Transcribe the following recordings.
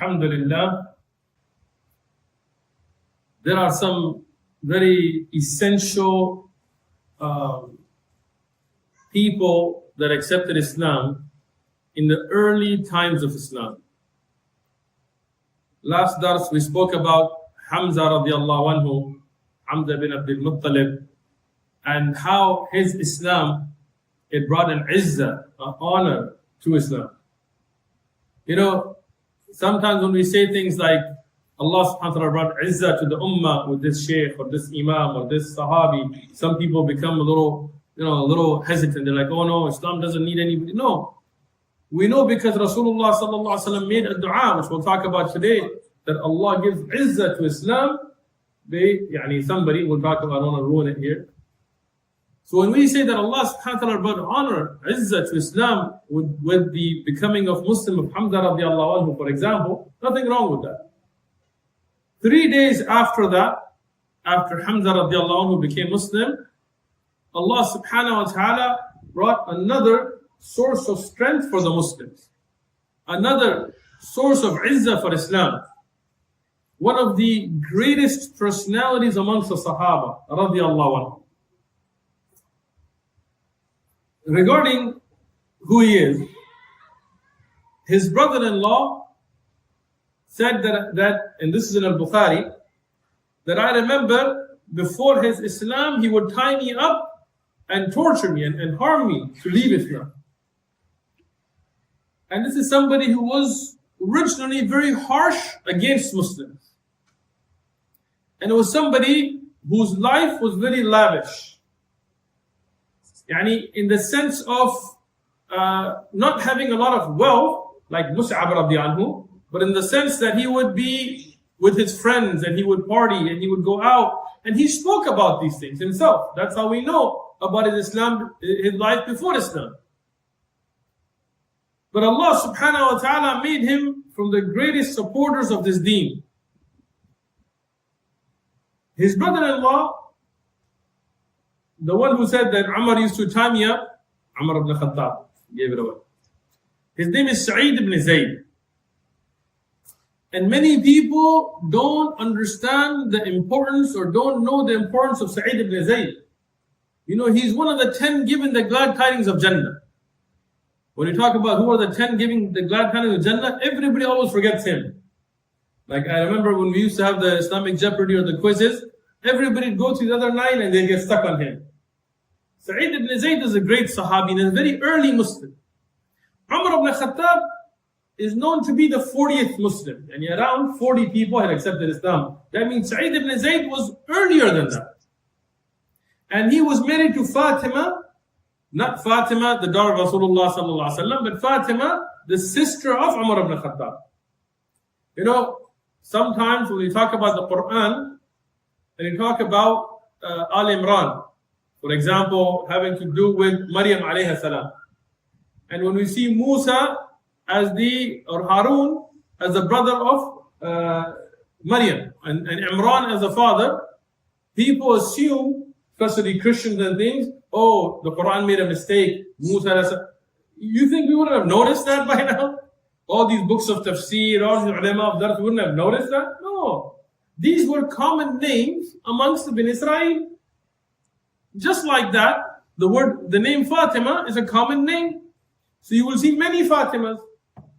Alhamdulillah, there are some very essential people that accepted Islam in the early times of Islam. Last dars we spoke about Hamza radiallahu anhu, Hamza bin Abdul Muttalib, and how his Islam, it brought an izzah, an honor to Islam. You know, sometimes when we say things like Allah subhanahu wa ta'ala brought izzah to the ummah with this shaykh or this imam or this sahabi, some people become a little hesitant. They're like, oh no, Islam doesn't need anybody. No. We know because Rasulullah sallallahu alaihi wasallam made a dua, which we'll talk about today, that Allah gives izzah to Islam. Somebody will talk about, I don't want to ruin it here. So when we say that Allah subhanahu wa ta'ala brought honor, izzah to Islam with the becoming of Muslim of Hamza radiallahu anhu, for example, nothing wrong with that. 3 days after that, after Hamza radiallahu anhu became Muslim, Allah subhanahu wa ta'ala brought another source of strength for the Muslims. Another source of izzah for Islam. One of the greatest personalities amongst the Sahaba radiallahu anhu. Regarding who he is, his brother-in-law said that, and this is in Al-Bukhari, that I remember before his Islam, he would tie me up and torture me and harm me to leave Islam. And this is somebody who was originally very harsh against Muslims. And it was somebody whose life was very lavish. In the sense of not having a lot of wealth, like Mus'ab radiallahu anhu, but in the sense that he would be with his friends and he would party and he would go out. And he spoke about these things himself. That's how we know about his Islam, his life before Islam. But Allah subhanahu wa ta'ala made him from the greatest supporters of this deen. His brother-in-law, the one who said that Umar used to tie me up, Umar ibn Khattab gave it away. His name is Sa'id ibn Zayd. And many people don't understand the importance or don't know the importance of Sa'id ibn Zayd. You know, he's one of the 10 given the glad tidings of Jannah. When you talk about who are the 10 giving the glad tidings of Jannah, everybody always forgets him. Like I remember when we used to have the Islamic Jeopardy or the quizzes, everybody would go to the other 9 and they get stuck on him. Sa'id ibn Zayd is a great Sahabi and a very early Muslim. Umar ibn Khattab is known to be the 40th Muslim. And around 40 people had accepted Islam. That means Sa'id ibn Zayd was earlier than that. And he was married to Fatima, not Fatima, the daughter of Rasulullah sallallahu alaihi wasallam, but Fatima, the sister of Umar ibn Khattab. You know, sometimes when we talk about the Quran, and we talk about Al Imran, for example, having to do with Maryam alayhi salam. And when we see Musa or Harun as the brother of Maryam, and Imran as the father, people assume, especially Christians and things, oh, the Quran made a mistake. Musa, you think we wouldn't have noticed that by now? All these books of tafsir, all these ulama of dars wouldn't have noticed that? No. These were common names amongst the Bin Israel. Just like that, the name Fatima is a common name. So you will see many Fatimas.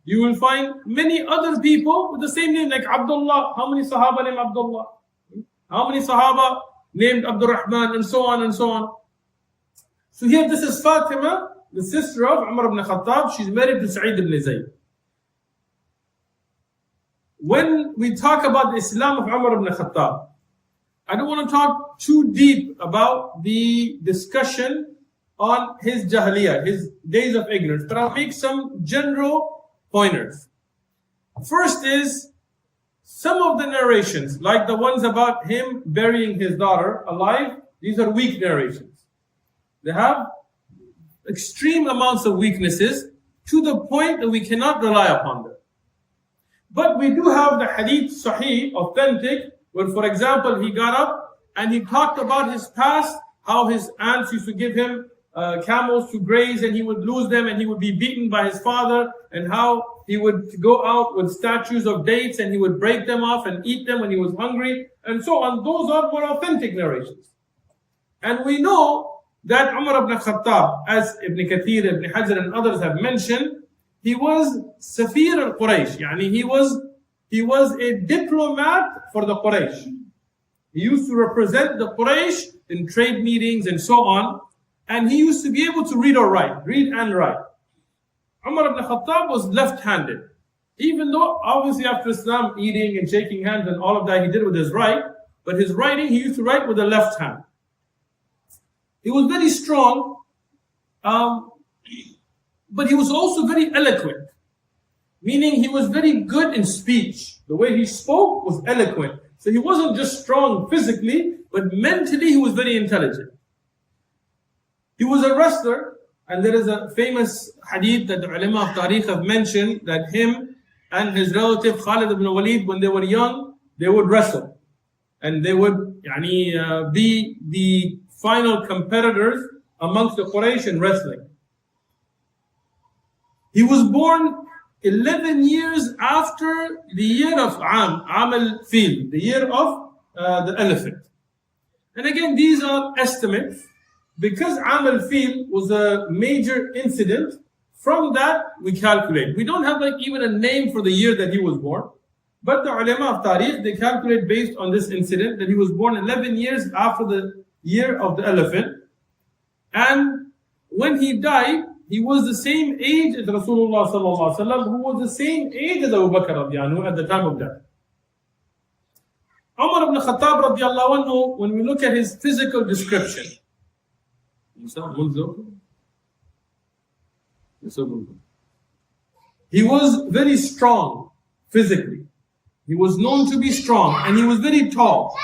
You will find many other people with the same name, like Abdullah. How many Sahaba named Abdullah? How many Sahaba named Abdul Rahman, and so on and so on. So here this is Fatima, the sister of Umar ibn Khattab. She's married to Sa'id ibn Zayd. When we talk about the Islam of Umar ibn Khattab, I don't want to talk too deep about the discussion on his Jahiliyyah, his days of ignorance, but I'll make some general pointers. First is, some of the narrations, like the ones about him burying his daughter alive, these are weak narrations. They have extreme amounts of weaknesses to the point that we cannot rely upon them. But we do have the hadith sahih, authentic, where, for example, he got up and he talked about his past, how his aunts used to give him camels to graze and he would lose them and he would be beaten by his father, and how he would go out with statues of dates and he would break them off and eat them when he was hungry, and so on. Those are more authentic narrations. And we know that Umar ibn Khattab, as Ibn Kathir, Ibn Hajar and others have mentioned, he was Safir al-Quraysh. Yani he was a diplomat for the Quraysh. He used to represent the Quraysh in trade meetings and so on. And he used to be able to read and write. Umar ibn Khattab was left-handed. Even though obviously after Islam, eating and shaking hands and all of that he did with his right, but his writing, he used to write with the left hand. He was very strong, but he was also very eloquent. Meaning he was very good in speech. The way he spoke was eloquent. So he wasn't just strong physically, but mentally he was very intelligent. He was a wrestler, and there is a famous hadith that the ulama of Tariq have mentioned that him and his relative Khalid ibn Walid, when they were young, they would wrestle. And they would be the final competitors amongst the Quraysh in wrestling. He was born 11 years after the year of Am al-Fil, the year of the elephant. And again, these are estimates. Because Am al-Fil was a major incident, from that we calculate. We don't have even a name for the year that he was born. But the ulama of Tariq, they calculate based on this incident that he was born 11 years after the year of the elephant. And when he died, he was the same age as Rasulullah sallallahu alaihi wasallam, who was the same age as Abu Bakr radiallahu anhu at the time of death. Umar ibn Khattab radiallahu anhu, when we look at his physical description, he was very strong physically. He was known to be strong and he was very tall.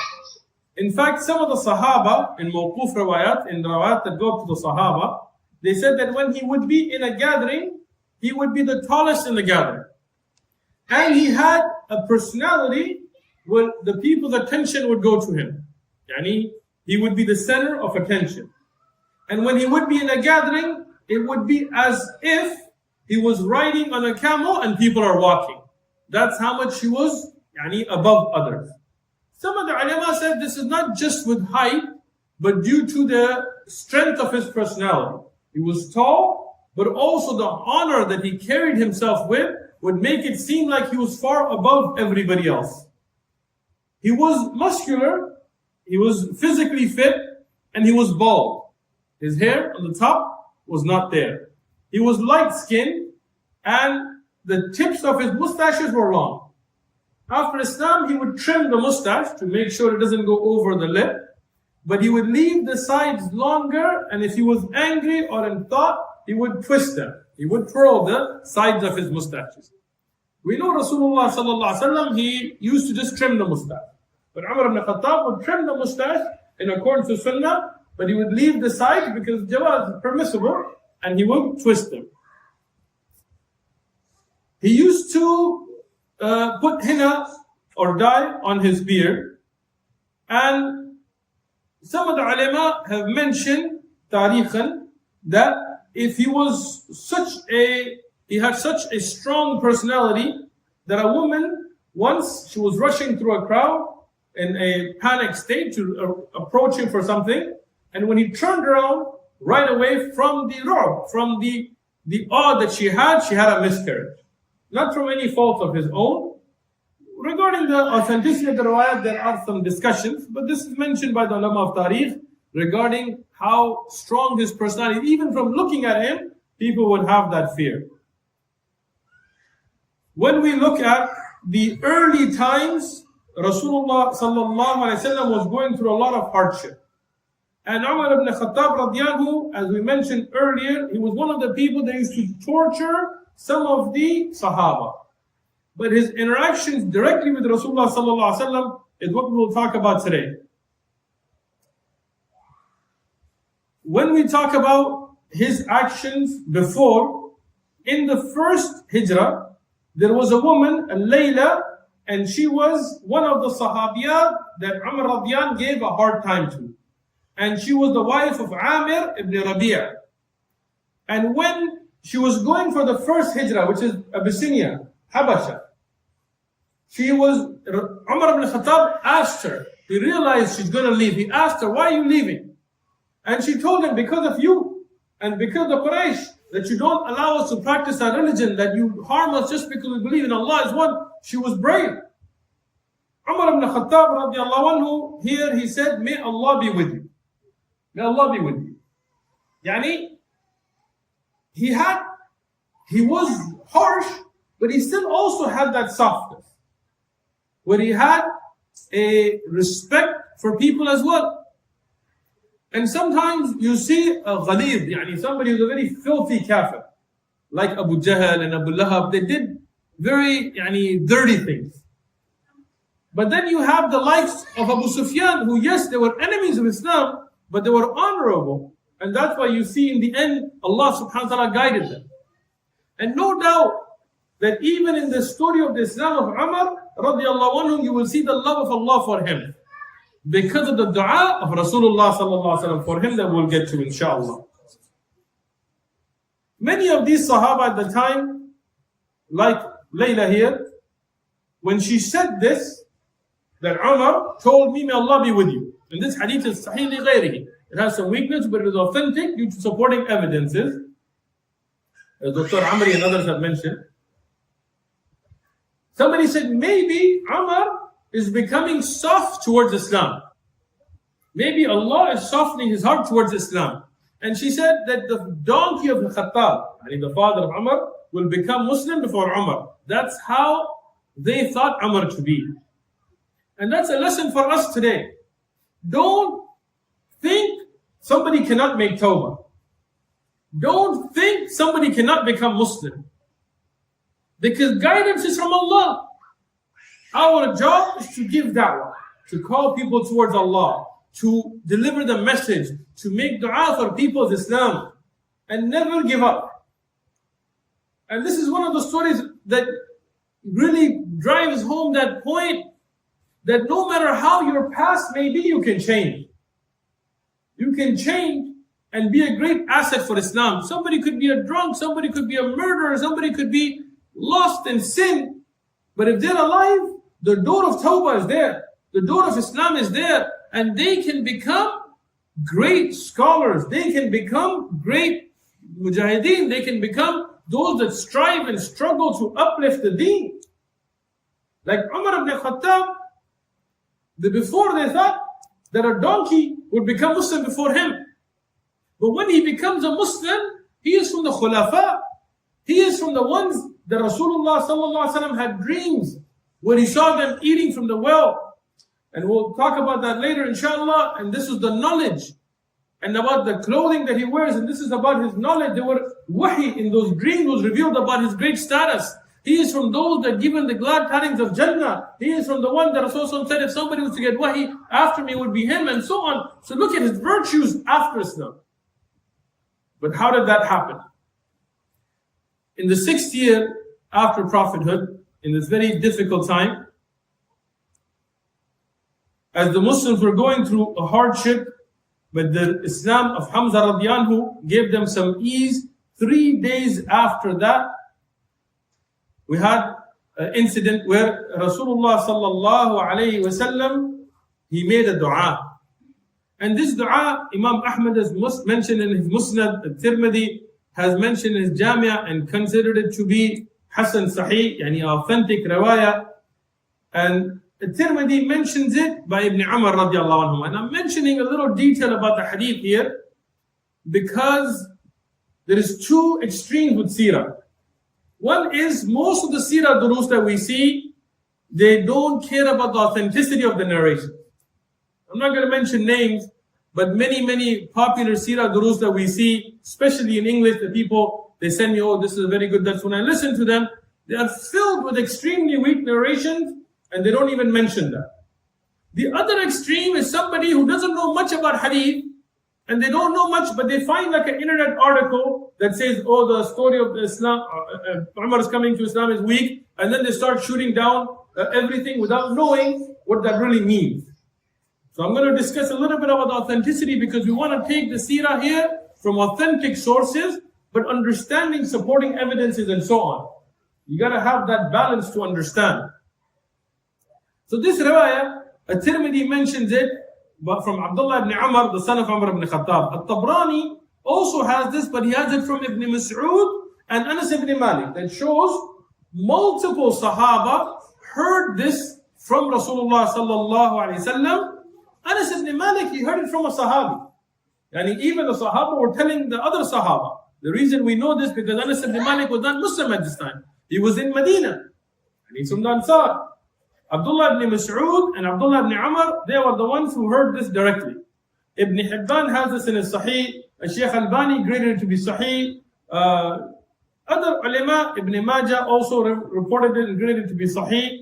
In fact, some of the Sahaba in Mawquf Rawayat, in Rawayat that go up to the Sahaba, they said that when he would be in a gathering, he would be the tallest in the gathering. And he had a personality where the people's attention would go to him. Yani, he would be the center of attention. And when he would be in a gathering, it would be as if he was riding on a camel and people are walking. That's how much he was above others. Some of the ulama said this is not just with height, but due to the strength of his personality. He was tall, but also the honor that he carried himself with would make it seem like he was far above everybody else. He was muscular, he was physically fit, and he was bald. His hair on the top was not there. He was light-skinned, and the tips of his mustaches were long. After Islam, he would trim the mustache to make sure it doesn't go over the lip, but he would leave the sides longer, and if he was angry or in thought, he would twist them. He would twirl the sides of his mustaches. We know Rasulullah sallallahu alaihi wasallam, he used to just trim the mustache. But Umar ibn Khattab would trim the mustache in accordance with Sunnah, but he would leave the sides because jawaz is permissible, and he would twist them. He used to put henna or dye on his beard, and some of the ulama have mentioned tariqan that if he had such a strong personality that a woman, once she was rushing through a crowd in a panic state to approach him for something, and when he turned around right away from the ru'b, from the awe that she had a miscarriage. Not from any fault of his own. Regarding the authenticity of the riwayat, there are some discussions, but this is mentioned by the ulama of Tariq regarding how strong his personality, even from looking at him, people would have that fear. When we look at the early times, Rasulullah sallallahu alaihi wasallam was going through a lot of hardship. And Umar ibn Khattab radiallahu, as we mentioned earlier, he was one of the people that used to torture some of the Sahaba. But his interactions directly with Rasulullah sallallahu alaihi wasallam is what we will talk about today. When we talk about his actions before, in the first hijrah, there was a woman, Layla, and she was one of the Sahabiyat that Umar radiyan gave a hard time to. And she was the wife of Amir ibn Rabi'a. And when she was going for the first hijrah, which is Abyssinia, Habasha. Umar ibn Khattab asked her, he realized she's going to leave. He asked her, why are you leaving? And she told him, because of you and because of the Quraysh, that you don't allow us to practice our religion, that you harm us just because we believe in Allah is one. She was brave. Umar ibn Khattab radiallahu anhu, here he said, may Allah be with you. May Allah be with you. Yani, he was harsh, but he still also had that softness, where he had a respect for people as well. And sometimes you see a ghalid, yani somebody who's a very filthy kafir, like Abu Jahl and Abu Lahab. They did very dirty things. But then you have the likes of Abu Sufyan, who, yes, they were enemies of Islam, but they were honorable. And that's why you see in the end, Allah subhanahu wa ta'ala guided them. And no doubt that even in the story of the Islam of Umar, radiallahu anhu, you will see the love of Allah for him, because of the dua of Rasulullah sallallahu alaihi wasallam for him, that we'll get to, inshallah. Many of these Sahaba at the time, like Layla here, when she said this, that Umar told me, may Allah be with you. And this hadith is sahih li ghayrihi. It has some weakness, but it is authentic due to supporting evidences, as Dr. Amri and others have mentioned. Somebody said, maybe Umar is becoming soft towards Islam. Maybe Allah is softening his heart towards Islam. And she said that the donkey of Khattab, the father of Umar, will become Muslim before Umar. That's how they thought Umar to be. And that's a lesson for us today. Don't think somebody cannot make tawbah. Don't think somebody cannot become Muslim. Because guidance is from Allah. Our job is to give da'wah, to call people towards Allah, to deliver the message, to make dua for people's Islam, and never give up. And this is one of the stories that really drives home that point, that no matter how your past may be, you can change. You can change and be a great asset for Islam. Somebody could be a drunk, somebody could be a murderer, somebody could be lost in sin. But if they're alive, the door of Tawbah is there. The door of Islam is there. And they can become great scholars. They can become great mujahideen. They can become those that strive and struggle to uplift the deen. Like Umar ibn Khattab, before they thought that a donkey would become Muslim before him. But when he becomes a Muslim, he is from the Khulafa. He is from the ones that Rasulullah sallallahu alaihi wasallam had dreams when he saw them eating from the well. And we'll talk about that later, inshallah. And this is the knowledge, and about the clothing that he wears, and this is about his knowledge. There were wahi in those dreams was revealed about his great status. He is from those that given the glad tidings of Jannah. He is from the one that Rasulullah said, if somebody was to get wahi after me, it would be him, and so on. So look at his virtues after Islam. But how did that happen? In the 6th year after prophethood, in this very difficult time, as the Muslims were going through a hardship, but the Islam of Hamza radiallahu anhu gave them some ease. 3 days after that, we had an incident where Rasulullah sallallahu alayhi wasallam, he made a dua. And this dua, Imam Ahmad has mentioned in his Musnad, Tirmidhi has mentioned in his Jamia and considered it to be Hasan Sahih, yani authentic riwayah. And Tirmidhi mentions it by Ibn Umar radiallahu anhu. And I'm mentioning a little detail about the hadith here because there is 2 extremes with seerah. One is most of the seerah durus that we see, they don't care about the authenticity of the narration. I'm not going to mention names, but many popular seerah durus that we see, especially in English, the people, they send me, oh, this is very good. That's when I listen to them, they are filled with extremely weak narrations, and they don't even mention that. The other extreme is somebody who doesn't know much about hadith, and they don't know much, but they find like an internet article that says, oh, the story of the Islam, Umar is coming to Islam is weak, and then they start shooting down everything without knowing what that really means. So I'm going to discuss a little bit about authenticity because we want to take the seerah here from authentic sources but understanding supporting evidences and so on. You got to have that balance to understand. So this riwayah, At-Tirmidhi mentions it, but from Abdullah ibn Umar, the son of Umar ibn Khattab. At-Tabrani also has this, but he has it from Ibn Mas'ud and Anas ibn Malik. That shows multiple Sahaba heard this from Rasulullah sallallahu alaihi wasallam. Anas ibn Malik, he heard it from a Sahabi. And even the Sahaba were telling the other Sahaba. The reason we know this because Anas ibn Malik was not Muslim at this time. He was in Medina. And he's from the Ansar. Abdullah ibn Mas'ud and Abdullah ibn Umar, they were the ones who heard this directly. Ibn Hibban has this in his Sahih. Shaykh Albani graded it to be Sahih. Other ulama, Ibn Majah also reported it and graded it to be Sahih.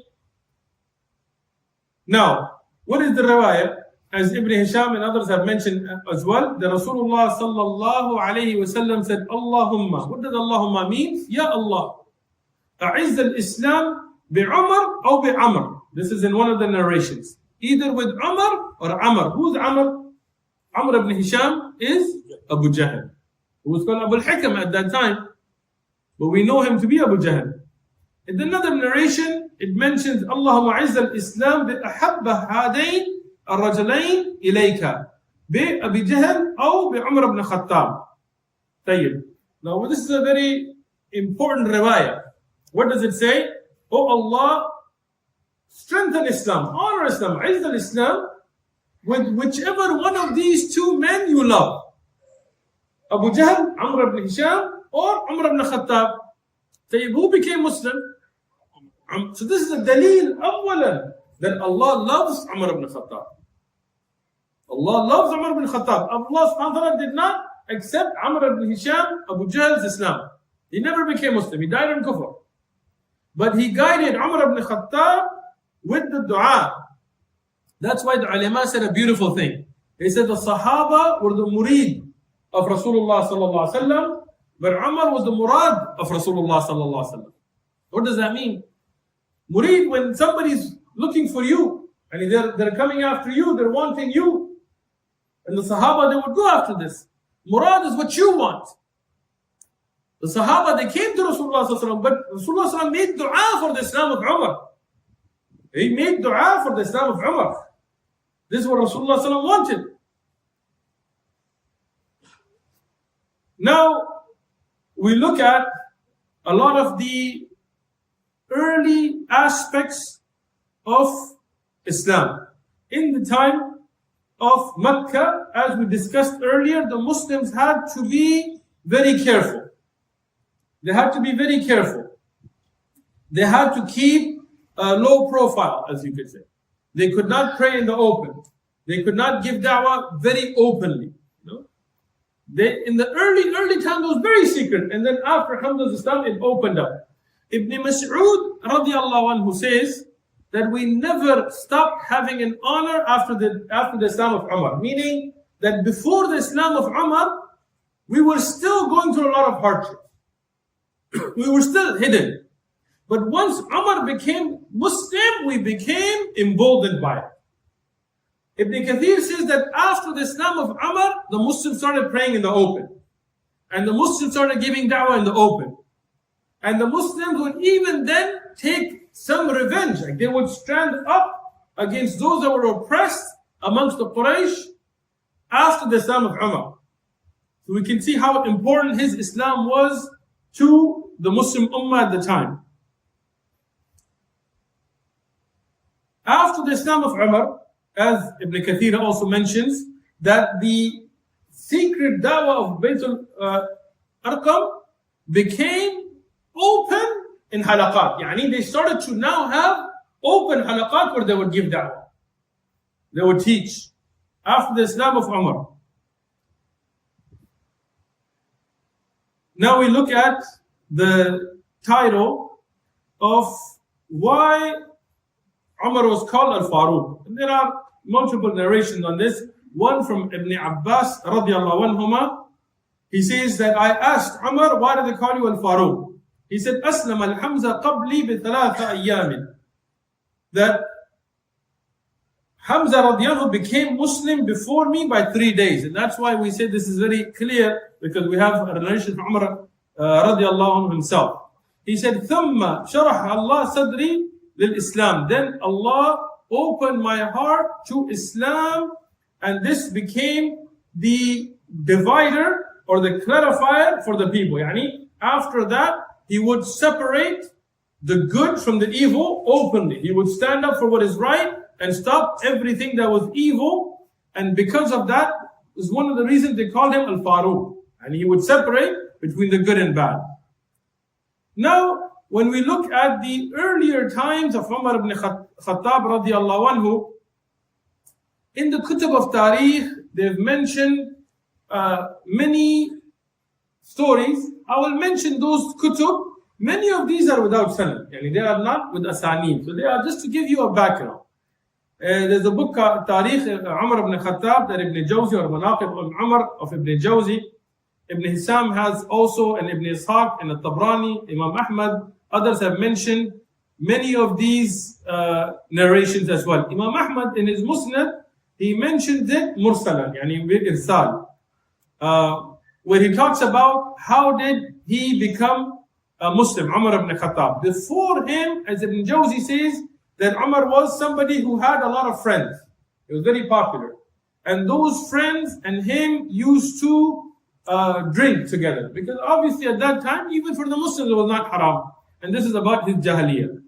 Now, what is the riwayah? As Ibn Hisham and others have mentioned as well, the Rasulullah sallallahu alayhi wasallam said, Allahumma. What does Allahumma mean? Ya Allah. A'izz al-Islam bi-Umar or bi-Amr. This is in one of the narrations. Either with Umar or Amr. Who's Amr? Amr ibn Hisham is Abu Jahl, who was called Abu al-Hikam at that time. But we know him to be Abu Jahl. In another narration, it mentions, Allahumma a'izz al-Islam bi-ahabba hadayn الرجلين إليك بأبي جهل أو بعمر بن خطاب. طيب. Now this is a very important riwayah. What does it say? Oh Allah, strengthen Islam, honor Islam, عز Islam with whichever one of these two men you love. Abu Jahl, Amr ibn Hisham, or Umar ibn Khattab. طيب, who became Muslim? So this is a dalil أولا that Allah loves Umar ibn Khattab. Allah loves Umar ibn Khattab. Allah subhanahu wa ta'ala did not accept Amr ibn Hisham, Abu Jahl's Islam. He never became Muslim. He died in kufr. But he guided Umar ibn Khattab with the dua. That's why the ulama said a beautiful thing. They said the Sahaba were the murid of Rasulullah sallallahu alaihi wasallam, but Umar was the murad of Rasulullah sallallahu alaihi wasallam. What does that mean? Murid, when somebody's looking for you, and they're coming after you, they're wanting you. And the Sahaba, they would go after this. Murad is what you want. The Sahaba, they came to Rasulullah sallallahu alaihi wasallam, but Rasulullah sallallahu alaihi wasallam made dua for the Islam of Umar. He made dua for the Islam of Umar. This is what Rasulullah sallallahu alaihi wasallam wanted. Now, we look at a lot of the early aspects of Islam. In the time of Mecca, as we discussed earlier, the Muslims had to be very careful. They had to be very careful. They had to keep a low profile, as you could say. They could not pray in the open. They could not give da'wah very openly. They, in the early time, it was very secret. And then after Hamza's Islam, it opened up. Ibn Mas'ud radiallahu anhu says that we never stopped having an honor after the Islam of Umar. Meaning that before the Islam of Umar, we were still going through a lot of hardship. We were still hidden. But once Umar became Muslim, we became emboldened by it. Ibn Kathir says that after the Islam of Umar, the Muslims started praying in the open. And the Muslims started giving da'wah in the open. And the Muslims would even then take some revenge. Like they would stand up against those that were oppressed amongst the Quraysh after the Islam of Umar. So we can see how important his Islam was to the Muslim Ummah at the time. After the Islam of Umar, as Ibn Kathir also mentions, that the secret da'wah of Baytul Arqam became open in halaqat. Yani they started to now have open halaqat where they would give da'wah. They would teach. After the Islam of Umar. Now we look at the title of why Umar was called Al-Faruq. And there are multiple narrations on this. One from Ibn Abbas radiallahu anhuma. He says that I asked Umar, why do they call you Al-Faruq? He said, Aslam al-Hamza qabli bi thalatha ayyamin. That Hamza radiallahu became Muslim before me by 3 days. And that's why we say this is very clear, because we have a relation from Umar radiallahu anhu himself. He said, ثُمَّ شَرَحَ اللَّهُ صَدْرِي لِلْإِسْلَامِ. Then Allah opened my heart to Islam, and this became the divider or the clarifier for the people. Yani, after that, he would separate the good from the evil openly. He would stand up for what is right and stop everything that was evil. And because of that is one of the reasons they called him Al-Faruq. And he would separate between the good and bad. Now, when we look at the earlier times of Umar ibn Khattab radiallahu anhu, in the Kutub of Tariq, they've mentioned many stories. I will mention those Kutub. Many of these are without sanad. They are not with asanid. So they are just to give you a background. There's a book, Tariq Umar ibn Khattab, that Ibn Jawzi, or Manaqib al-Umar of Ibn Jawzi. Ibn Hisham has also, and Ibn Ishaq, and Al-Tabrani, Imam Ahmad. Others have mentioned many of these narrations as well. Imam Ahmad in his Musnad, he mentioned it mursalan, with irsal, where he talks about how did he become a Muslim, Umar ibn Khattab. Before him, as Ibn Jawzi says, that Umar was somebody who had a lot of friends. He was very popular. And those friends and him used to drink together. Because obviously at that time, even for the Muslims, it was not haram. And this is about his jahiliyyah.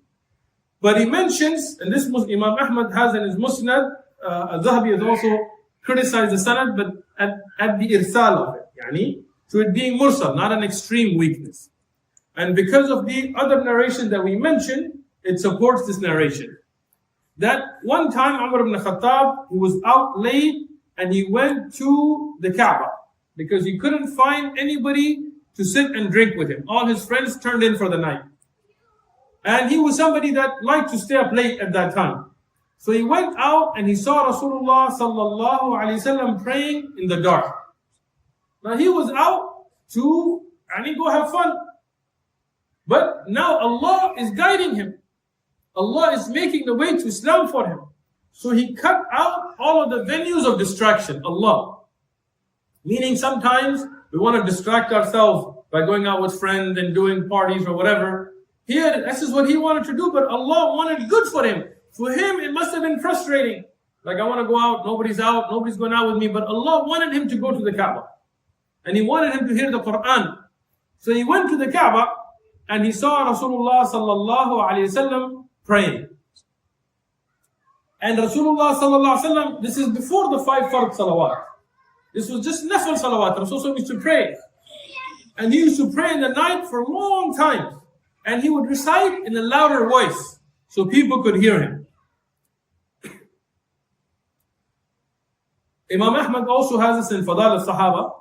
But he mentions, and this Imam Ahmad has in his Musnad, Al-Zahabi has also criticized the sanad, but at the irsal of it. So it being mursal, not an extreme weakness. And because of the other narration that we mentioned, it supports this narration. That one time Umar ibn Khattab, he was out late and he went to the Kaaba because he couldn't find anybody to sit and drink with him. All his friends turned in for the night. And he was somebody that liked to stay up late at that time. So he went out and he saw Rasulullah sallallahu alaihi wasallam praying in the dark. Now he was out to go have fun. But now Allah is guiding him. Allah is making the way to Islam for him. So he cut out all of the venues of distraction, Allah. Meaning sometimes we want to distract ourselves by going out with friends and doing parties or whatever. Here, this is what he wanted to do, but Allah wanted good for him. For him, it must have been frustrating. Like, I want to go out, nobody's going out with me. But Allah wanted him to go to the Kaaba. And He wanted him to hear the Quran. So he went to the Kaaba and he saw Rasulullah sallallahu alayhi wasallam praying. And Rasulullah sallallahu alayhi wasallam, this is before the 5 fard salawat. This was just nafil salawat. Rasulullah used to pray. And he used to pray in the night for a long time. And he would recite in a louder voice so people could hear him. Imam Ahmad also has this in Fadal al-Sahaba,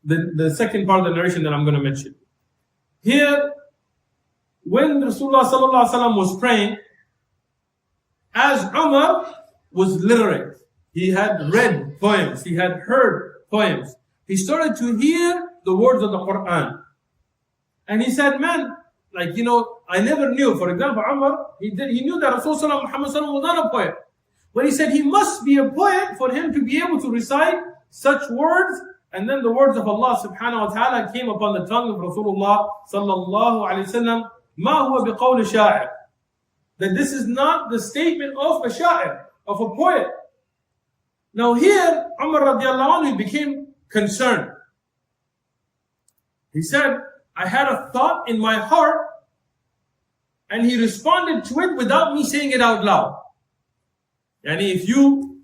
the second part of the narration that I'm going to mention. Here, when Rasulullah sallallahu alaihi wasallam was praying, as Umar was literate, he had read poems, he had heard poems. He started to hear the words of the Quran. And he said, man, I never knew. For example, Umar, he knew that Rasulullah Muhammad was not a poet. But he said he must be a poet for him to be able to recite such words. And then the words of Allah subhanahu wa ta'ala came upon the tongue of Rasulullah sallallahu alayhi wa sallam. Ma huwa biqawli sha'ir. That this is not the statement of a sha'ir, of a poet. Now here, Umar radiallahu anhu became concerned. He said, I had a thought in my heart, and he responded to it without me saying it out loud. If you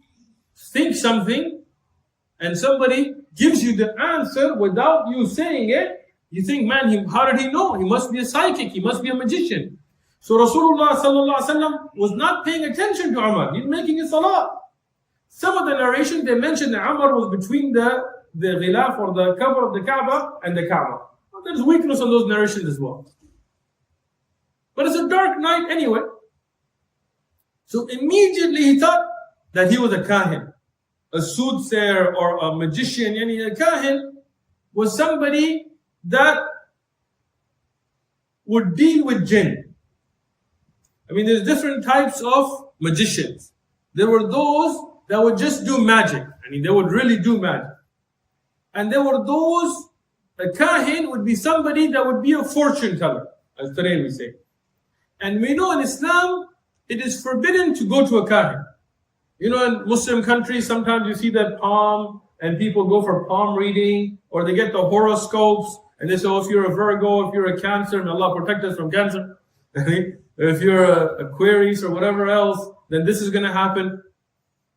think something and somebody gives you the answer without you saying it, you think, man, how did he know? He must be a psychic, he must be a magician. So Rasulullah sallallahu alaihi wasallam was not paying attention to Umar. He's making a salah. Some of the narrations, they mentioned that Umar was between the ghilaf or the cover of the Kaaba and the Kaaba. There's weakness on those narrations as well. But it's a dark night anyway. So immediately he thought that he was a kahin, a soothsayer or a magician. A kahin was somebody that would deal with jinn. There's different types of magicians. there were those that would just do magic. I mean, they would really do magic. And there were those, a kahin would be somebody that would be a fortune teller, as today we say. And we know in Islam, it is forbidden to go to a kahin. You know, in Muslim countries, sometimes you see that palm, and people go for palm reading, or they get the horoscopes, and they say, oh, if you're a Virgo, if you're a Cancer, may Allah protect us from cancer. If you're a Aquarius or whatever else, then this is going to happen.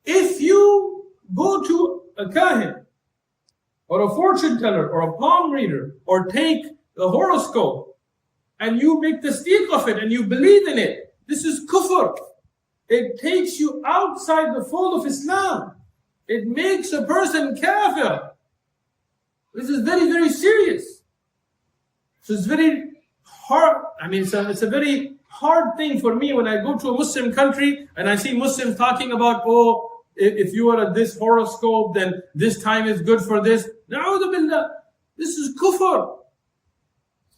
If you go to a kahin, or a fortune teller, or a palm reader, or take the horoscope, and you make tasdeeq of it, and you believe in it, this is kufr. It takes you outside the fold of Islam. It makes a person kafir. This is very, very serious. So it's very hard. I mean, it's a very hard thing for me when I go to a Muslim country and I see Muslims talking about, oh, if you are at this horoscope, then this time is good for this. Na'udhu billah. This is kufr.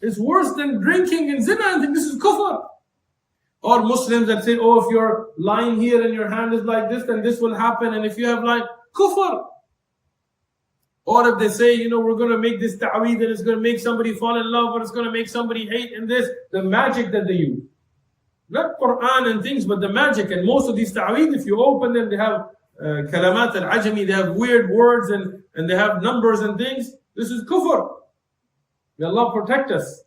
It's worse than drinking and zina. I think this is kufr. Or Muslims that say, oh, if you're lying here and your hand is like this, then this will happen. And if you have like kufr. Or if they say, you know, we're going to make this ta'weed and it's going to make somebody fall in love, or it's going to make somebody hate, and this, the magic that they use. Not Quran and things, but the magic. And most of these ta'weed, if you open them, they have kalamat al-ajami, they have weird words and they have numbers and things. This is kufr. May Allah protect us.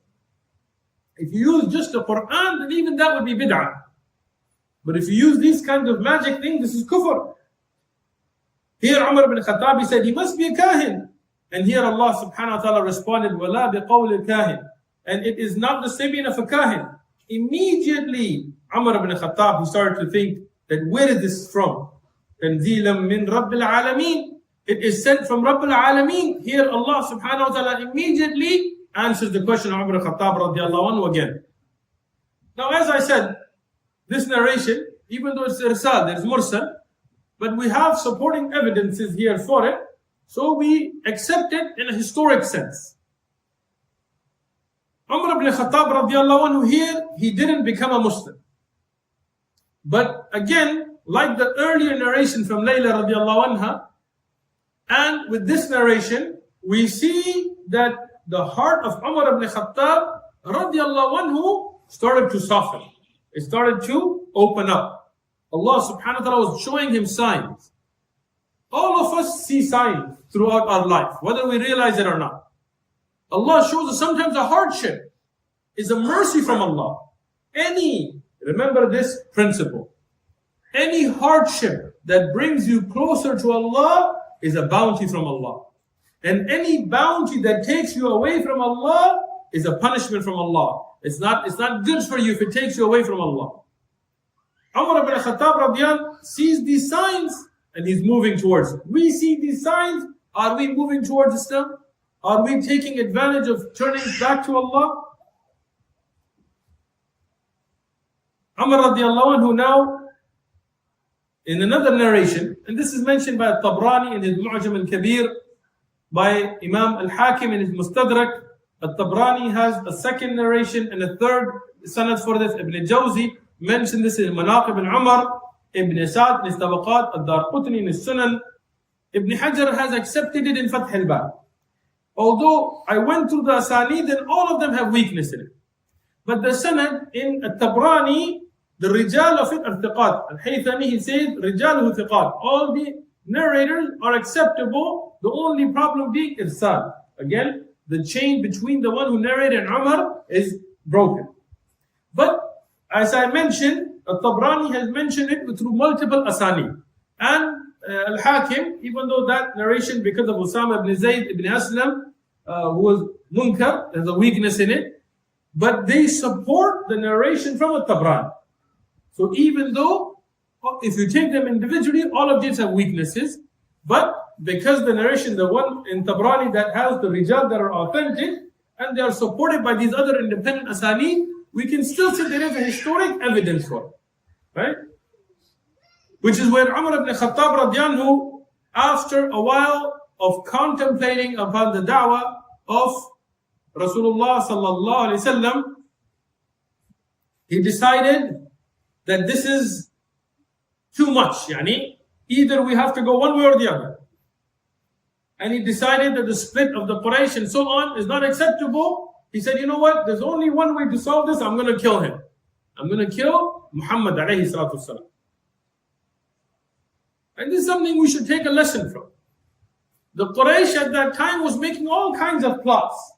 If you use just the Quran, then even that would be bid'ah. But if you use these kinds of magic things, this is kufr. Here Umar ibn Khattab said he must be a kahin. And here Allah subhanahu wa ta'ala responded, وَلَا بِقَوْلِ الْكَاهِنِ. And it is not the statement of a kahin. Immediately, Umar ibn Khattab, he started to think that where is this from? تَنْزِيلًا مِّن رَبِّ الْعَالَمِينَ. It is sent from Rabb al-Alameen. Here Allah subhanahu wa ta'ala immediately answers the question of Umar ibn Khattab radiallahu anhu again. Now, as I said, this narration, even though it's irsal, there's mursal, but we have supporting evidences here for it, so we accept it in a historic sense. Umar ibn Khattab radiallahu anhu here, he didn't become a Muslim. But again, like the earlier narration from Layla radiallahu anha, and with this narration, we see that the heart of Umar ibn Khattab radiallahu anhu started to soften. It started to open up. Allah subhanahu wa ta'ala was showing him signs. All of us see signs throughout our life, whether we realize it or not. Allah shows us sometimes a hardship is a mercy from Allah. Remember this principle. Any hardship that brings you closer to Allah is a bounty from Allah. And any bounty that takes you away from Allah is a punishment from Allah. It's not good for you if it takes you away from Allah. Umar ibn Khattab radiallahu sees these signs and he's moving towards it. We see these signs. Are we moving towards Islam? Are we taking advantage of turning back to Allah? Umar radiallahu anhu now, in another narration, and this is mentioned by Al-Tabrani in his Mu'jam al-Kabir, by Imam al-Hakim in his Mustadrak. Al-Tabrani has a second narration and a third sanad for this. Ibn Jawzi mentioned this in Manaqib al-Umar, Ibn Sa'd in his Tabaqat, Ad-Darqutni in his Sunan. Ibn Hajar has accepted it in Fath al-Bab. Although I went through the Asanid and all of them have weakness in it. But the sanad in Al-Tabrani, the Rijal of it are thiqat. Al-Haythami, he said, Rijaluhu thiqat. All the narrators are acceptable. The only problem being irsal. Again, the chain between the one who narrated and Umar is broken. But as I mentioned, Al-Tabrani has mentioned it through multiple Asani. And Al-Hakim, even though that narration, because of Usama ibn Zayd ibn Aslam, who was munkar, there's a weakness in it, but they support the narration from Al-Tabrani. So even though, if you take them individually, all of these have weaknesses, but because the narration, the one in Tabrani that has the Rijal that are authentic, and they are supported by these other independent Asani, we can still say there is a historic evidence for it. Right? Which is where Umar ibn Khattab radiallahu, after a while of contemplating upon the da'wah of Rasulullah sallallahu alaihi wasallam, he decided that this is too much. Yani, either we have to go one way or the other. And he decided that the split of the Quraysh and so on is not acceptable. He said, you know what? There's only one way to solve this. I'm going to kill him. I'm going to kill Muhammad alayhi salatu wasalam. And this is something we should take a lesson from. The Quraysh at that time was making all kinds of plots.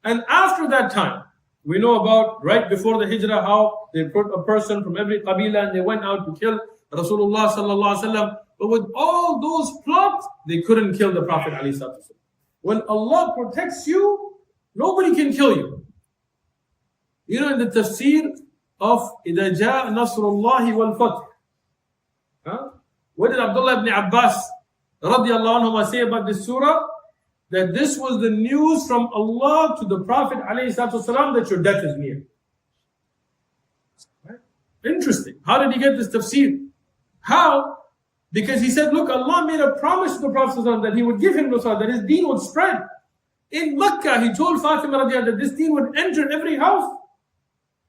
And after that time, we know about right before the Hijrah how they put a person from every Qabila and they went out to kill Rasulullah sallallahu alaihi wasallam. But with all those plots, they couldn't kill the Prophet alayhi salatu wasallam. When Allah protects you, nobody can kill you. You know, in the tafsir of إِذَا جَاءَ نَصْرُ اللَّهِ وَالْفَتْحِ, what did Abdullah ibn Abbas radiallahu anhu say about this surah? That this was the news from Allah to the Prophet alayhi salatu wasalam that your death is near. Right? Interesting. How did he get this tafsir? How? Because he said, look, Allah made a promise to the Prophet ﷺ that he would give him nusrah, that his deen would spread. In Mecca, he told Fatima radiallahu that this deen would enter every house.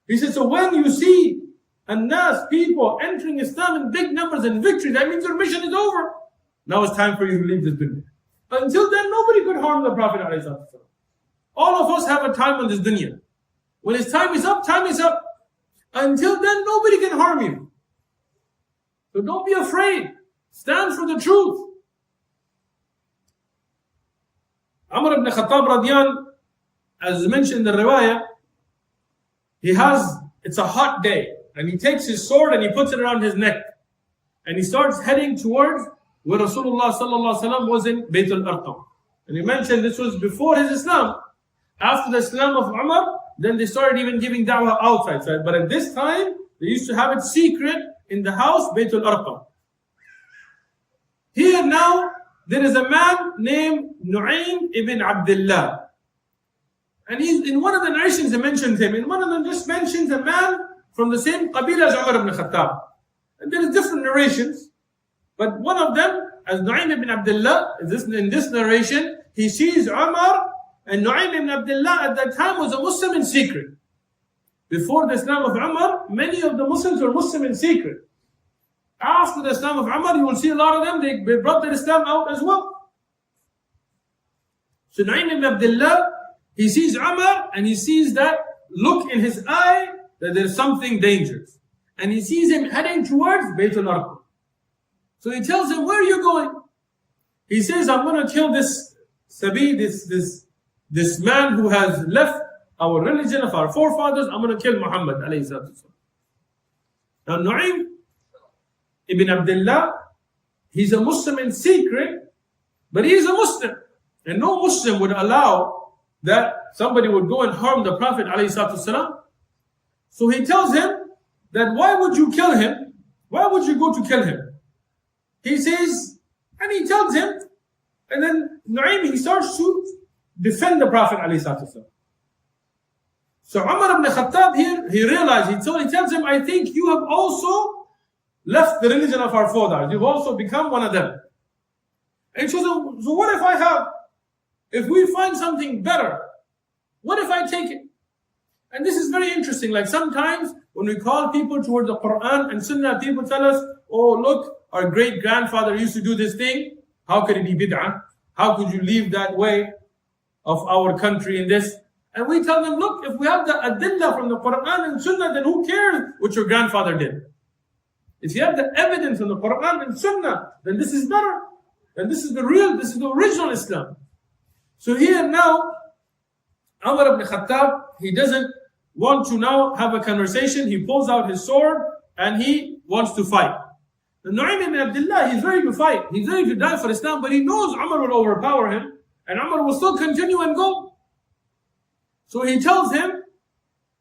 He said, so when you see an-nas, people entering Islam in big numbers and victory, that means your mission is over. Now it's time for you to leave this dunya. Until then, nobody could harm the Prophet ﷺ. All of us have a time on this dunya. When his time is up, time is up. Until then, nobody can harm you. So don't be afraid. Stand for the truth. Umar ibn Khattab radiyan, as mentioned in the riwayah, it's a hot day, and he takes his sword and he puts it around his neck. And he starts heading towards where Rasulullah sallallahu alaihi wasallam was in Bayt al-Arqam. And he mentioned this was before his Islam. After the Islam of Umar, then they started even giving da'wah outside. But at this time, they used to have it secret in the house, Bayt al-Arqam. Here now, there is a man named Nu'aym ibn Abdullah. And he's in one of the narrations he mentions him. In one of them just mentions a man from the same Qabila as Umar ibn Khattab. And there is different narrations. But one of them, as Nu'aym ibn Abdullah, in this narration, he sees Umar, and Nu'aym ibn Abdullah at that time was a Muslim in secret. Before the Islam of Umar, many of the Muslims were Muslim in secret. After the Islam of Umar, you will see a lot of them, they brought their Islam out as well. So Nu'aym ibn Abdullah, he sees Umar and he sees that look in his eye that there's something dangerous. And he sees him heading towards Bayt al-Arqam. So he tells him, where are you going? He says, I'm going to kill this Sabi, this man who has left our religion of our forefathers. I'm going to kill Muhammad alayhi salatu. Now Nu'aym ibn Abdullah, he's a Muslim in secret, but he is a Muslim. And no Muslim would allow that somebody would go and harm the Prophet ﷺ. So he tells him that why would you kill him? Why would you go to kill him? He says, and he tells him, and then Nu'aym, he starts to defend the Prophet ﷺ. So Umar ibn Khattab here, he realized, he tells him, I think you have also left the religion of our fathers. You've also become one of them. And he says, so what if we find something better, what if I take it? And this is very interesting. Like sometimes when we call people towards the Quran and Sunnah, people tell us, oh look, our great grandfather used to do this thing. How could it be bid'ah? How could you leave that way of our country in this? And we tell them, look, if we have the adillah from the Quran and Sunnah, then who cares what your grandfather did? If you have the evidence from the Quran and Sunnah, then this is better. And this is the original Islam. So here now, Umar ibn Khattab, he doesn't want to now have a conversation. He pulls out his sword and he wants to fight. The Nu'aym ibn Abdullah, he's ready to fight. He's ready to die for Islam, but he knows Umar will overpower him and Umar will still continue and go. So he tells him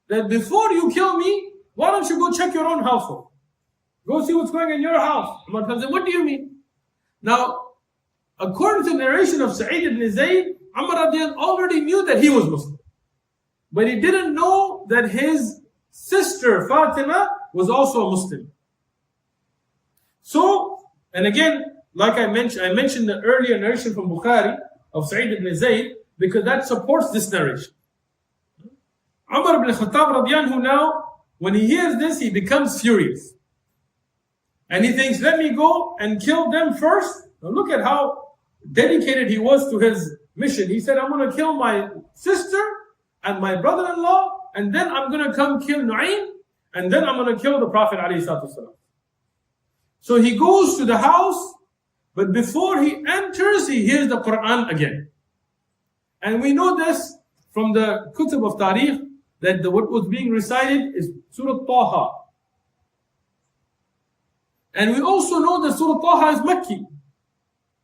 that before you kill me, why don't you go check your own household? Go see what's going on in your house. Umar tells him, what do you mean? Now, according to the narration of Sa'id ibn Zayd, Umar already knew that he was Muslim. But he didn't know that his sister Fatima was also a Muslim. So, and again, like I mentioned the earlier narration from Bukhari of Sa'id ibn Zayd, because that supports this narration. Umar ibn Khattab radiallahu now, when he hears this, he becomes furious. And he thinks, let me go and kill them first. Now look at how dedicated he was to his mission. He said, I'm going to kill my sister and my brother-in-law, and then I'm going to come kill Nu'aym, and then I'm going to kill the Prophet ﷺ. So he goes to the house, but before he enters, he hears the Quran again. And we know this from the Kutub of Tariq, that what was being recited is Surah Taha. And we also know that Surah Taha is Makki.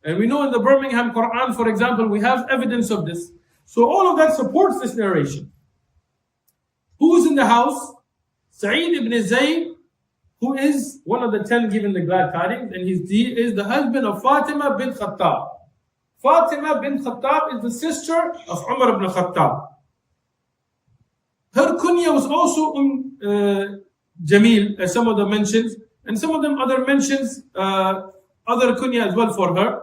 And we know in the Birmingham Quran, for example, we have evidence of this. So all of that supports this narration. Who is in the house? Sa'id ibn Zayd, who is one of the 10 given the glad tidings, and he is the husband of Fatima bint Khattab. Fatima bint Khattab is the sister of Umar ibn Khattab. Her kunya was also Jamil, as some of them mentions, and some of them other mentions, other kunya as well for her.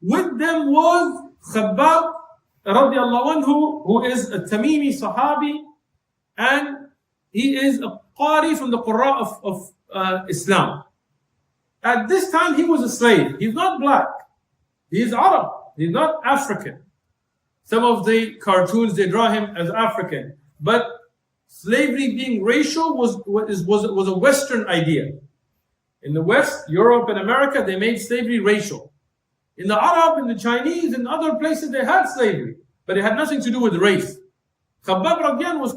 With them was Khabbab radiallahu anhu, who is a Tamimi Sahabi, and he is a Qari from the Qurra of Islam. At this time he was a slave. He's not black. He is Arab. He's not African. Some of the cartoons, they draw him as African. But slavery being racial was a Western idea. In the West, Europe and America, they made slavery racial. In the Arab, in the Chinese, and other places, they had slavery. But it had nothing to do with race. Khabbab Radian was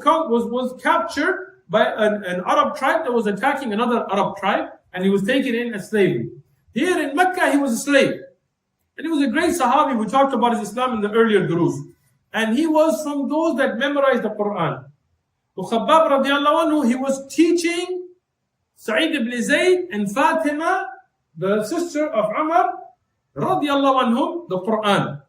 captured by an Arab tribe that was attacking another Arab tribe, and he was taken in as slavery. Here in Mecca, he was a slave. And he was a great Sahabi. We talked about his Islam in the earlier durus. And he was from those that memorized the Quran. So Khabbab radiallahu anhu, he was teaching Sa'id ibn Zayd and Fatima, the sister of Umar radiallahu anhum, the Quran.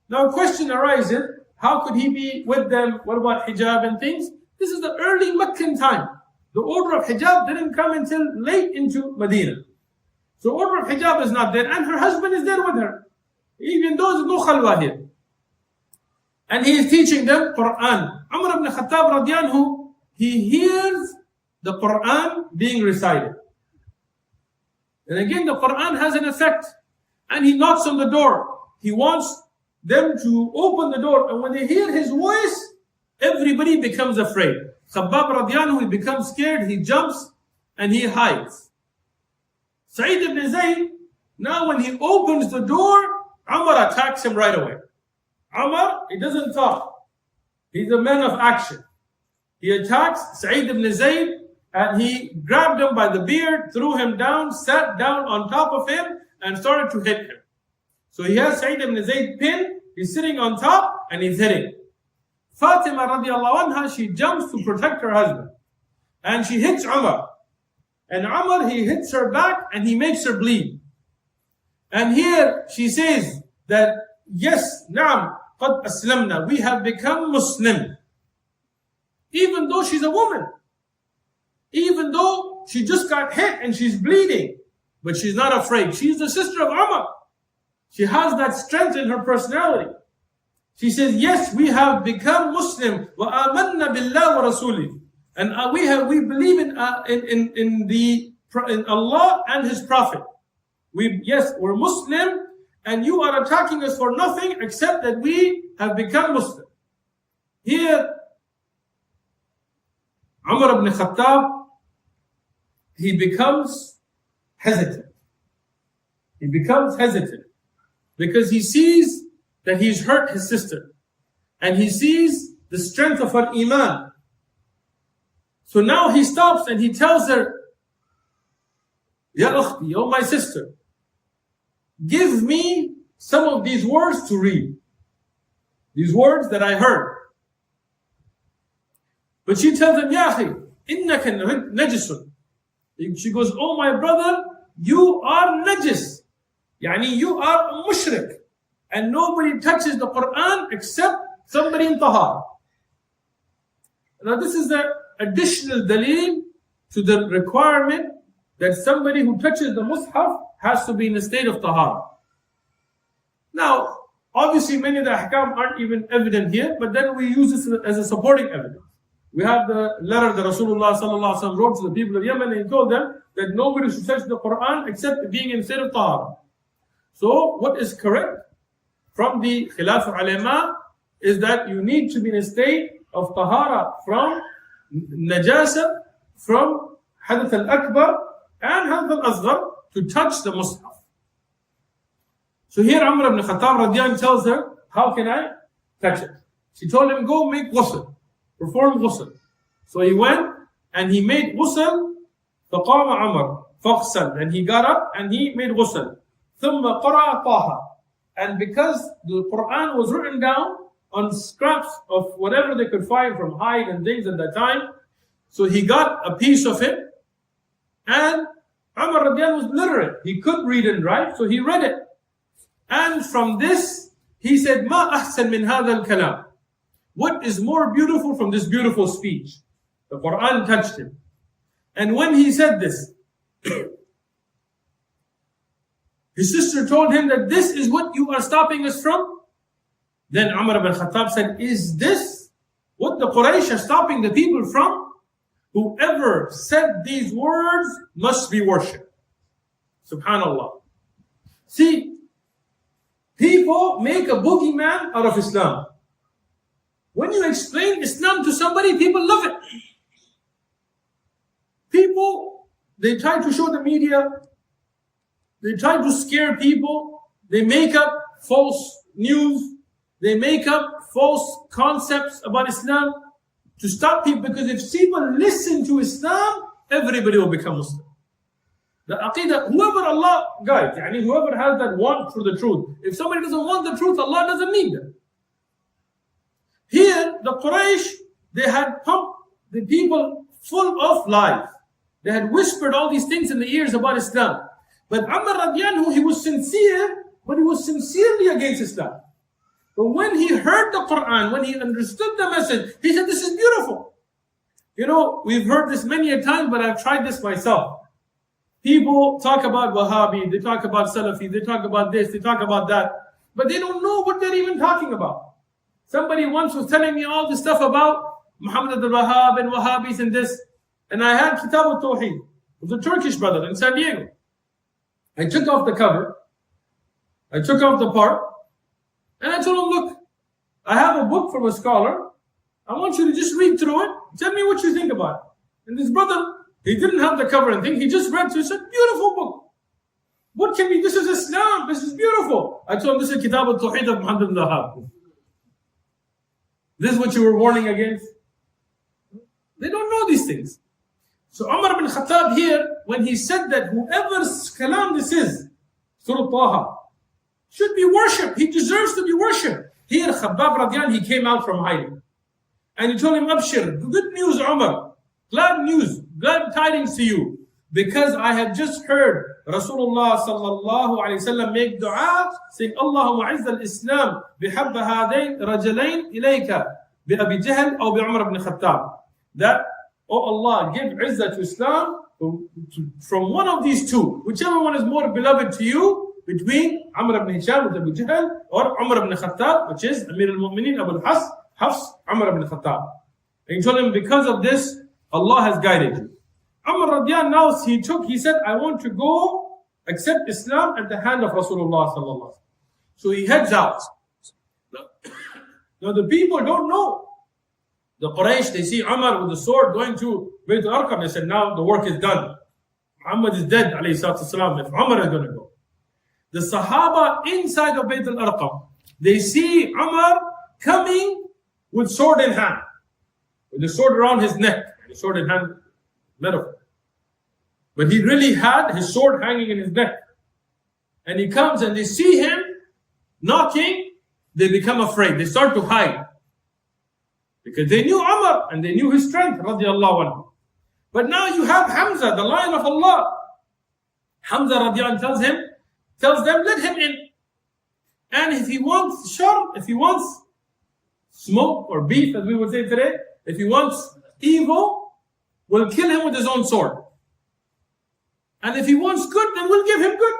Now a question arises, how could he be with them? What about hijab and things? This is the early Meccan time. The order of hijab didn't come until late into Medina. So order of hijab is not there, and her husband is there with her. Even though there's no khalwa here. And he is teaching them Quran. Umar ibn Khattab radiyanhu, he hears the Quran being recited. And again, the Quran has an effect. And he knocks on the door. He wants them to open the door. And when they hear his voice, everybody becomes afraid. Khabbab radiyanhu, he becomes scared, he jumps and he hides. Sa'id ibn Zayd, now when he opens the door, Umar attacks him right away. Umar, he doesn't talk. He's a man of action. He attacks Sa'id ibn Zayd and he grabbed him by the beard, threw him down, sat down on top of him and started to hit him. So he has Sa'id ibn Zayd pinned, he's sitting on top and he's hitting. Fatima radiallahu anha, she jumps to protect her husband. And she hits Umar. And Umar, he hits her back and he makes her bleed. And here she says that, yes, na'am, qad aslamna, we have become Muslim. Even though she's a woman. Even though she just got hit and she's bleeding. But she's not afraid. She's the sister of Umar. She has that strength in her personality. She says, yes, we have become Muslim. وَآمَنَّا بِاللَّهِ وَرَسُولِهِ. And we believe in Allah and His Prophet. Yes, we're Muslim, and you are attacking us for nothing except that we have become Muslim. Here, Umar ibn Khattab, he becomes hesitant. He becomes hesitant because he sees that he's hurt his sister, and he sees the strength of her iman. So now he stops and he tells her, Ya ukhti, oh my sister, give me some of these words to read. These words that I heard. But she tells him, Ya akhi, innaka najisun. She goes, oh my brother, you are najis. Yani you are mushrik. And nobody touches the Quran except somebody in tahar. Now this is the additional dalil to the requirement that somebody who touches the mushaf has to be in a state of tahar. Now, obviously many of the ahkam aren't even evident here, but then we use this as a supporting evidence. We have the letter that Rasulullah sallallahu alaihi wasallam wrote to the people of Yemen, and he told them that nobody should touch the Quran except being in state of tahara. So what is correct from the Khilaf al-Ulama is that you need to be in a state of tahara from najasa, from hadath al-akbar and hadath al-asghar to touch the mushaf. So here Umar ibn Khattab radiyan tells her, how can I touch it? She told him, go make ghusl, perform ghusl. So he went and he made ghusl. فَقَامَ عُمَرْ فَغْسَلْ. And he got up and he made ghusl. ثُمَّ قَرَأَ طَهَ. And because the Quran was written down on scraps of whatever they could find from hide and things at that time, so he got a piece of it. And Umar radiyan was literate. He could read and write, so he read it. And from this, he said, مَا أَحْسَنْ مِنْ هَذَا الْكَلَامِ. What is more beautiful from this beautiful speech? The Quran touched him. And when he said this, his sister told him that this is what you are stopping us from. Then Umar ibn Khattab said, is this what the Quraysh are stopping the people from? Whoever said these words must be worshipped. Subhanallah. See, people make a boogeyman out of Islam. When you explain Islam to somebody, people love it. People, they try to show the media, they try to scare people, they make up false news, they make up false concepts about Islam to stop people, because if people listen to Islam, everybody will become Muslim. The aqidah, whoever Allah guides, whoever has that want for the truth, if somebody doesn't want the truth, Allah doesn't need them. Here, the Quraysh, they had pumped the people full of lies. They had whispered all these things in the ears about Islam. But Umar radiyan, he was sincere, but he was sincerely against Islam. But when he heard the Quran, when he understood the message, he said, this is beautiful. We've heard this many a time, but I've tried this myself. People talk about Wahhabi, they talk about Salafi, they talk about this, they talk about that, but they don't know what they're even talking about. Somebody once was telling me all this stuff about Muhammad al-Wahhab and Wahhabis and this, and I had Kitab al-Tawheed. It was a Turkish brother in San Diego. I took off the cover, I took off the part, and I told him, look, I have a book from a scholar. I want you to just read through it. Tell me what you think about it. And this brother, he didn't have the cover and thing. He just read through it. He said, beautiful book. What can be? This is Islam. This is beautiful. I told him, this is Kitab al-Tawheed of Muhammad al-Wahhab. This is what you were warning against? They don't know these things. So Umar ibn Khattab here, when he said that whoever's kalam this is, Surah Taha, should be worshipped. He deserves to be worshipped. Here, Khabbab radiyan, he came out from hiding. And he told him, Abshir, good news, Umar. Glad news, glad tidings to you. Because I have just heard Rasulullah sallallahu alayhi wa sallam make dua, saying, Allahumma izz al-Islam bihabba hadain rajalain ilayka bi Abi Jahl or bi Umar ibn Khattab. That, oh Allah, give izzah to Islam from one of these two, whichever one is more beloved to you, between Amr ibn Hisham with Abu Jahl or Umar ibn Khattab, which is Amir al-Mu'mineen Abu Hafs, Umar ibn Khattab. And he told him, because of this, Allah has guided you. Umar radiyan now, he said, I want to go accept Islam at the hand of Rasulullah sallallahu alaihi wasallam. So he heads out. Now the people don't know. The Quraysh, they see Umar with the sword going to Bayt al-Arqam. They said, now the work is done. Muhammad is dead, alayhi salatu wasalam, if Umar is going to go. The Sahaba inside of Bayt al-Arqam, they see Umar coming with sword in hand. With the sword around his neck. The sword in hand, metaphor. But he really had his sword hanging in his neck. And he comes and they see him knocking, they become afraid. They start to hide. Because they knew Umar and they knew his strength, radiallahu anhu. But now you have Hamza, the lion of Allah. Hamza radiallahu anhu tells them, let him in. And if he wants shar, if he wants smoke or beef, as we would say today, if he wants evil, we'll kill him with his own sword. And if he wants good, then we'll give him good.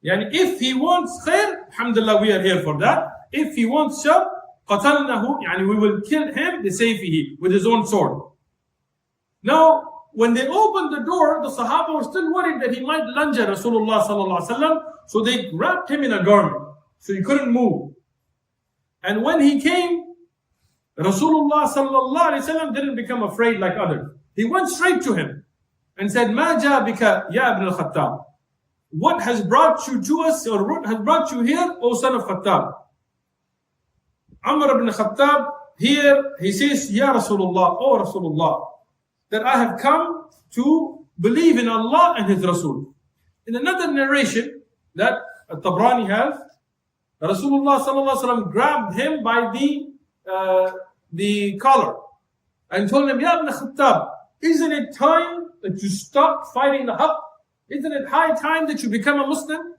Yani if he wants khair, alhamdulillah, we are here for that. If he wants shar, قتلناه, يعني we will kill him بسيفه, with his own sword. Now, when they opened the door, the Sahaba were still worried that he might lunge at Rasulullah sallallahu alaihi wasallam, so they wrapped him in a garment, so he couldn't move. And when he came, Rasulullah sallallahu alaihi wasallam didn't become afraid like others. He went straight to him and said, "Ma ja bika ya ibn al-Khattab? What has brought you to us, or what has brought you here, O son of Khattab?" Umar ibn Khattab here, he says, "Ya Rasulullah, O Rasulullah, that I have come to believe in Allah and His Rasul." In another narration that Tabrani has, Rasulullah sallallahu alaihi wasallam grabbed him by the collar and told him, "Ya ibn Khattab, isn't it time that you stop fighting the haqq? Isn't it high time that you become a Muslim?"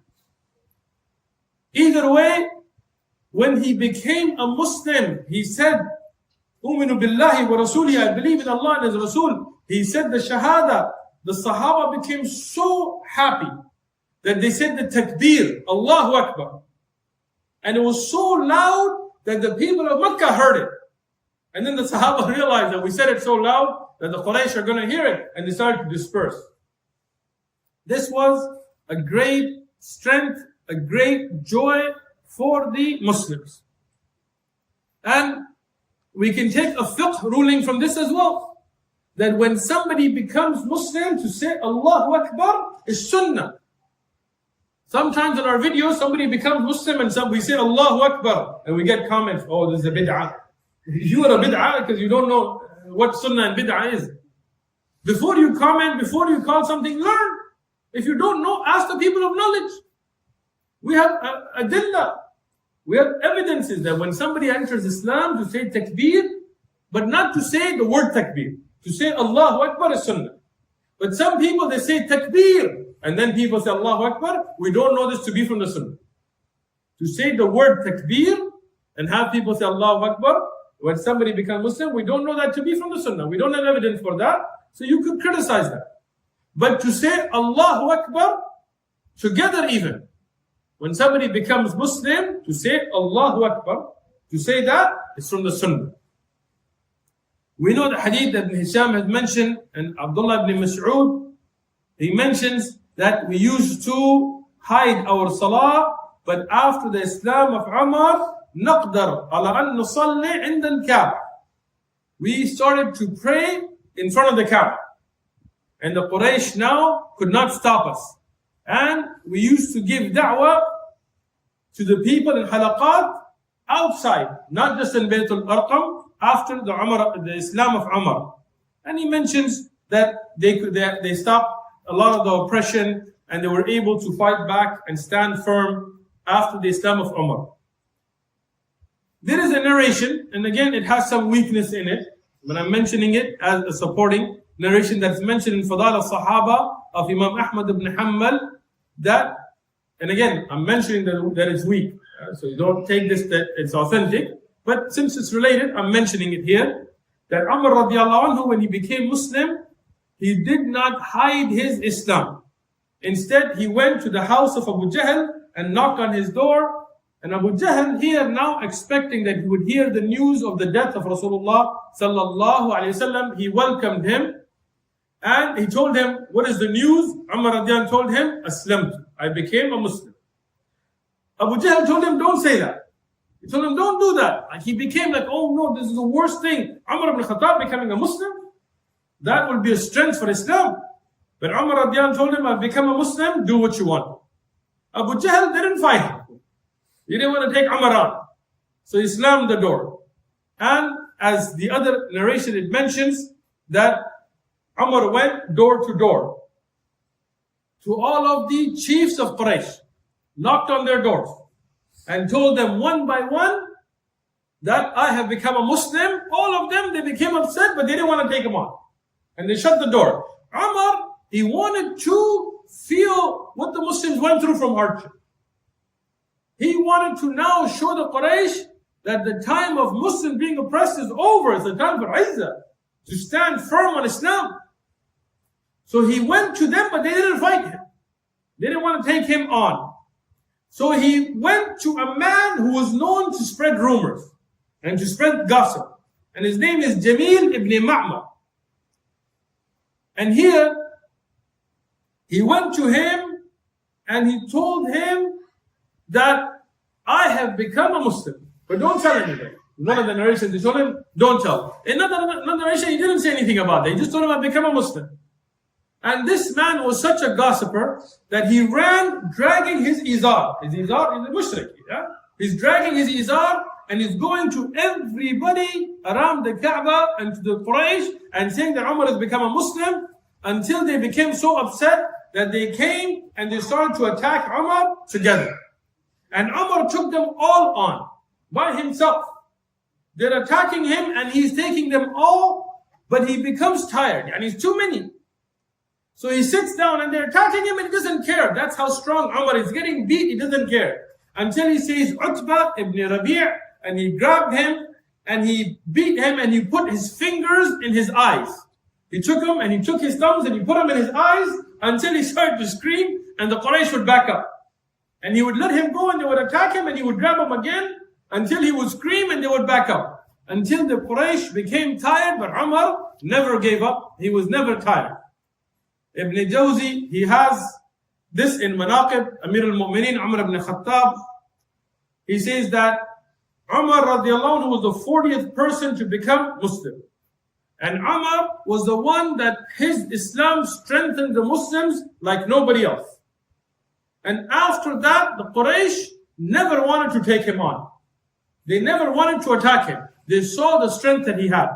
Either way, when he became a Muslim, he said, "Uminu billahi wa rasulihi," I believe in Allah and His Rasul. He said the Shahada. The Sahaba became so happy that they said the Takbir, Allahu Akbar. And it was so loud that the people of Mecca heard it. And then the Sahaba realized that we said it so loud that the Quraysh are going to hear it, and they started to disperse. This was a great strength, a great joy for the Muslims. And we can take a fiqh ruling from this as well, that when somebody becomes Muslim, to say Allahu Akbar is sunnah. Sometimes in our videos, somebody becomes Muslim and we say Allahu Akbar, and we get comments, "Oh, this is a bid'ah." You are a bid'ah because you don't know what sunnah and bid'ah is. Before you comment, before you call something, learn. If you don't know, ask the people of knowledge. We have adillah. We have evidences that when somebody enters Islam, to say takbir, but not to say the word takbir. To say Allahu Akbar is sunnah. But some people, they say takbir, and then people say Allahu Akbar. We don't know this to be from the sunnah. To say the word takbir and have people say Allahu Akbar, when somebody becomes Muslim, we don't know that to be from the sunnah. We don't have evidence for that. So you could criticize that. But to say Allahu Akbar, together even, when somebody becomes Muslim, to say Allahu Akbar, to say that, is from the sunnah. We know the hadith that Ibn Hisham has mentioned, and Abdullah ibn Mas'ud, he mentions that we used to hide our salah, but after the Islam of Umar, نقدر على أن نصلي عند الكعبة. We started to pray in front of the Kaaba. And the Quraysh now could not stop us. And we used to give da'wah to the people in halaqat outside, not just in Baytul Arqam, after the Islam of Umar. And he mentions that they stopped a lot of the oppression, and they were able to fight back and stand firm after the Islam of Umar. There is a narration, and again it has some weakness in it, but I'm mentioning it as a supporting narration that's mentioned in Fadal al-Sahaba of Imam Ahmad ibn Hanbal, that, and again I'm mentioning that it's weak, so you don't take this that it's authentic, but since it's related, I'm mentioning it here, that Umar radiallahu anhu, when he became Muslim, he did not hide his Islam. Instead, he went to the house of Abu Jahl and knocked on his door. And Abu Jahl here now expecting that he would hear the news of the death of Rasulullah sallallahu alaihi wasallam, he welcomed him and he told him, "What is the news?" Umar radiallahu anhu told him, "Aslamtu, I became a Muslim." Abu Jahl told him, "Don't say that." He told him, "Don't do that." And he became like, "Oh no, this is the worst thing. Umar ibn Khattab becoming a Muslim? That will be a strength for Islam." But Umar radiallahu anhu told him, "I've become a Muslim, do what you want." Abu Jahl didn't fight him. He didn't want to take Umar out. So he slammed the door. And as the other narration, it mentions that Umar went door to door to all of the chiefs of Quraysh, knocked on their doors, and told them one by one that I have become a Muslim. All of them, they became upset, but they didn't want to take him on. And they shut the door. Umar, he wanted to feel what the Muslims went through from hardship. He wanted to now show the Quraysh that the time of Muslims being oppressed is over. It's the time for Izzah, to stand firm on Islam. So he went to them, but they didn't fight him. They didn't want to take him on. So he went to a man who was known to spread rumors. and to spread gossip. And his name is Jamil ibn Ma'mar. And here, he went to him and he told him that I have become a Muslim, but don't tell anybody. One of the narrations, they told him, don't tell. In another narration, he didn't say anything about that. He just told him, I've become a Muslim. And this man was such a gossiper that he ran dragging his izar. His izar is a mushrik. Yeah? He's dragging his izar and he's going to everybody around the Kaaba and to the Quraysh and saying that Umar has become a Muslim, until they became so upset that they came and they started to attack Umar together. And Umar took them all on by himself. They're attacking him and he's taking them all, but he becomes tired and he's too many. So he sits down and they're attacking him and he doesn't care. That's how strong Umar is. Getting beat, he doesn't care. Until he sees Utbah ibn Rabi' and he grabbed him and he beat him and he put his fingers in his eyes. He took him and he took his thumbs and he put them in his eyes until he started to scream and the Quraysh would back up. And he would let him go and they would attack him and he would grab him again until he would scream and they would back up. Until the Quraysh became tired, but Umar never gave up. He was never tired. Ibn Jawzi, he has this in Manaqib, Amir al-Mu'mineen, Umar ibn Khattab. He says that Umar radiallahu anhu was the 40th person to become Muslim. And Umar was the one that his Islam strengthened the Muslims like nobody else. And after that, the Quraysh never wanted to take him on. They never wanted to attack him. They saw the strength that he had.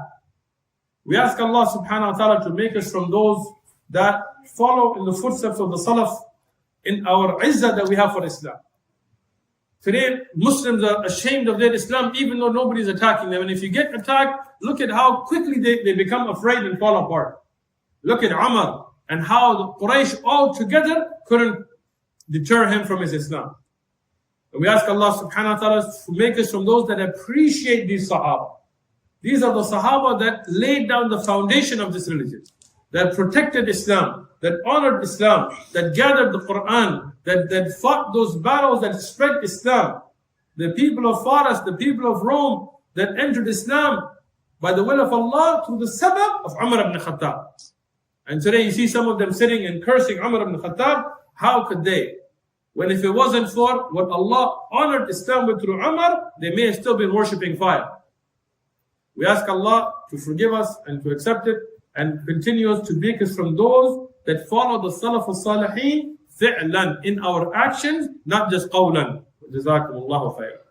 We ask Allah subhanahu wa ta'ala to make us from those that follow in the footsteps of the Salaf in our izzah that we have for Islam. Today, Muslims are ashamed of their Islam even though nobody is attacking them. And if you get attacked, look at how quickly they become afraid and fall apart. Look at Umar and how the Quraysh all together couldn't deter him from his Islam. And we ask Allah subhanahu wa ta'ala to make us from those that appreciate these Sahaba. These are the Sahaba that laid down the foundation of this religion, that protected Islam, that honored Islam, that gathered the Quran, that fought those battles that spread Islam. The people of Faras, the people of Rome that entered Islam by the will of Allah through the sabab of Umar ibn Khattab. And today you see some of them sitting and cursing Umar ibn Khattab. How could they? When if it wasn't for what Allah honored Islam with through Umar, they may have still been worshipping fire. We ask Allah to forgive us and to accept it and continue us to make us from those that follow the Salaf al-Salihin fi'lan in our actions, not just qawlan. Jazakumullahu khairan.